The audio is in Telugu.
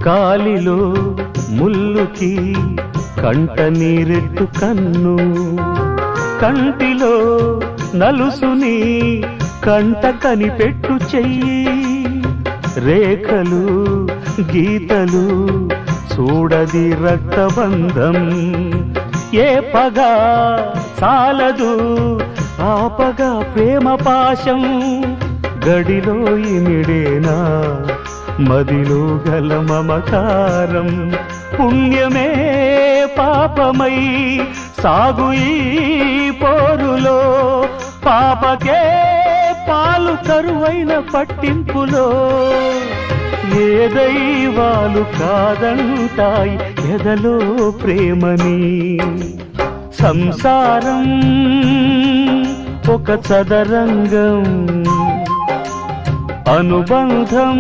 కాలిలో ముల్లుకి కంట నీరెట్టు కన్ను, కంటిలో నలుసుని కంట కనిపెట్టు చెయ్యి, రేఖలు గీతలు చూడది రక్తబంధం, ఏ పగా చాలదు ఆపగా ప్రేమ పాశం, గడిలో ఇమిడేనా మదిలో గల మమకారం, పుణ్యమే పాపమై సాగు ఈ పోరులో, పాపకే పాలు కరువైన పట్టింపులో, ఏ దైవాలు కాదంటాయి ఎదలో ప్రేమని, సంసారం ఒక చదరంగం, అనుబంధం